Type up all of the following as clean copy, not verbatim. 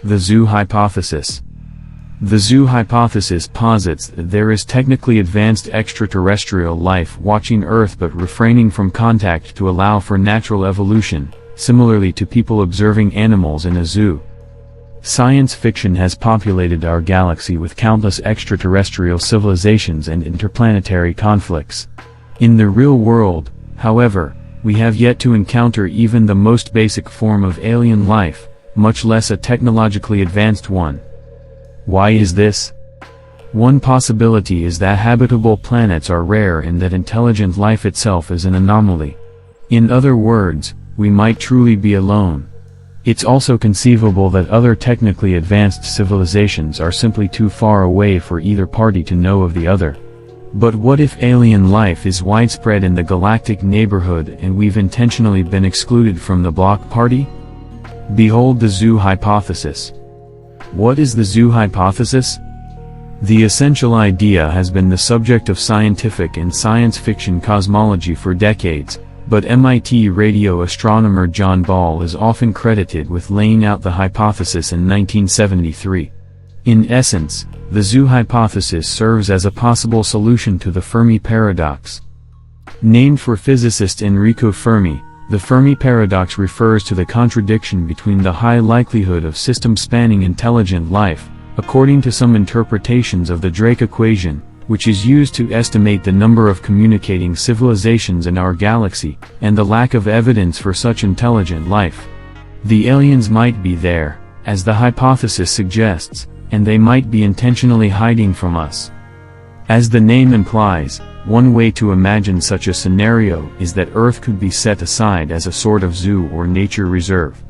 The zoo hypothesis. The zoo hypothesis posits that there is technically advanced extraterrestrial life watching Earth but refraining from contact to allow for natural evolution, similarly to people observing animals in a zoo. Science fiction has populated our galaxy with countless extraterrestrial civilizations and interplanetary conflicts. In the real world, however, we have yet to encounter even the most basic form of alien life, much less a technologically advanced one. Why is this? One possibility is that habitable planets are rare and that intelligent life itself is an anomaly. In other words, we might truly be alone. It's also conceivable that other technically advanced civilizations are simply too far away for either party to know of the other. But what if alien life is widespread in the galactic neighborhood and we've intentionally been excluded from the block party? Behold the zoo hypothesis. What is the zoo hypothesis? The essential idea has been the subject of scientific and science fiction cosmology for decades, but MIT radio astronomer John Ball is often credited with laying out the hypothesis in 1973. In essence, the zoo hypothesis serves as a possible solution to the Fermi paradox. Named for physicist Enrico Fermi, the Fermi paradox refers to the contradiction between the high likelihood of system-spanning intelligent life, according to some interpretations of the Drake equation, which is used to estimate the number of communicating civilizations in our galaxy, and the lack of evidence for such intelligent life. The aliens might be there, as the hypothesis suggests, and they might be intentionally hiding from us. As the name implies, one way to imagine such a scenario is that Earth could be set aside as a sort of zoo or nature reserve.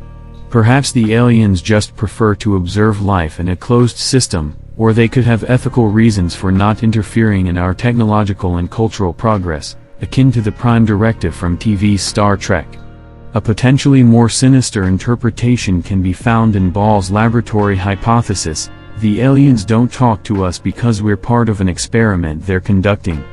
Perhaps the aliens just prefer to observe life in a closed system, or they could have ethical reasons for not interfering in our technological and cultural progress, akin to the Prime Directive from TV's Star Trek. A potentially more sinister interpretation can be found in Ball's laboratory hypothesis: the aliens don't talk to us because we're part of an experiment they're conducting.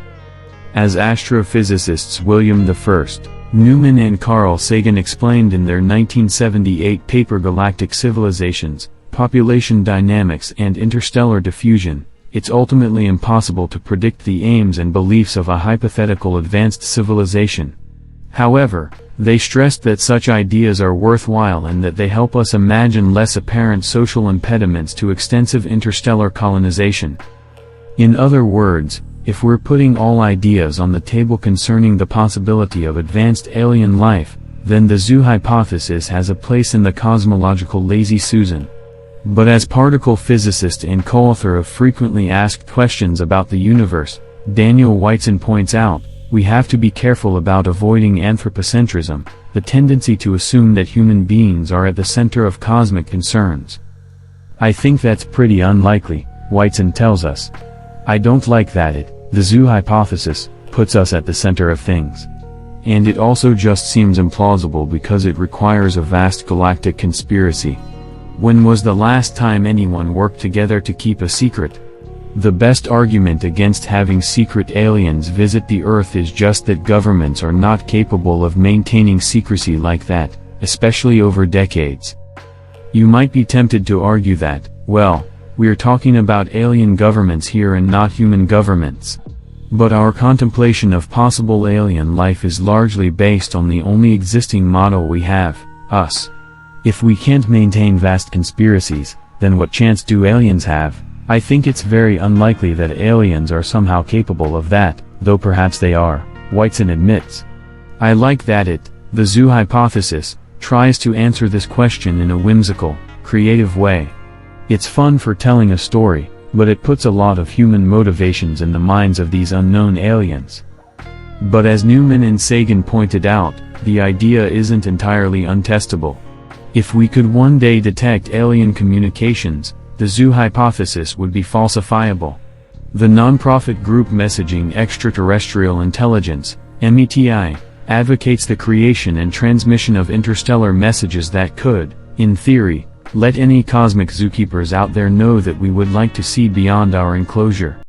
As astrophysicists William I. Newman and Carl Sagan explained in their 1978 paper Galactic Civilizations, Population Dynamics and Interstellar Diffusion, it's ultimately impossible to predict the aims and beliefs of a hypothetical advanced civilization. However, they stressed that such ideas are worthwhile and that they help us imagine less apparent social impediments to extensive interstellar colonization. In other words, if we're putting all ideas on the table concerning the possibility of advanced alien life, then the zoo hypothesis has a place in the cosmological lazy Susan. But as particle physicist and co-author of frequently asked questions about the universe, Daniel Whiteson points out, we have to be careful about avoiding anthropocentrism, the tendency to assume that human beings are at the center of cosmic concerns. I think that's pretty unlikely, Whiteson tells us. I don't like that the zoo hypothesis, puts us at the center of things. And it also just seems implausible because it requires a vast galactic conspiracy. When was the last time anyone worked together to keep a secret? The best argument against having secret aliens visit the Earth is just that governments are not capable of maintaining secrecy like that, especially over decades. You might be tempted to argue that, well, we're talking about alien governments here and not human governments. But our contemplation of possible alien life is largely based on the only existing model we have, us. If we can't maintain vast conspiracies, then what chance do aliens have? I think it's very unlikely that aliens are somehow capable of that, though perhaps they are, Whiteson admits. I like that the zoo hypothesis, tries to answer this question in a whimsical, creative way. It's fun for telling a story, but it puts a lot of human motivations in the minds of these unknown aliens. But as Newman and Sagan pointed out, the idea isn't entirely untestable. If we could one day detect alien communications, the zoo hypothesis would be falsifiable. The nonprofit group Messaging Extraterrestrial Intelligence, METI, advocates the creation and transmission of interstellar messages that could, in theory, let any cosmic zookeepers out there know that we would like to see beyond our enclosure.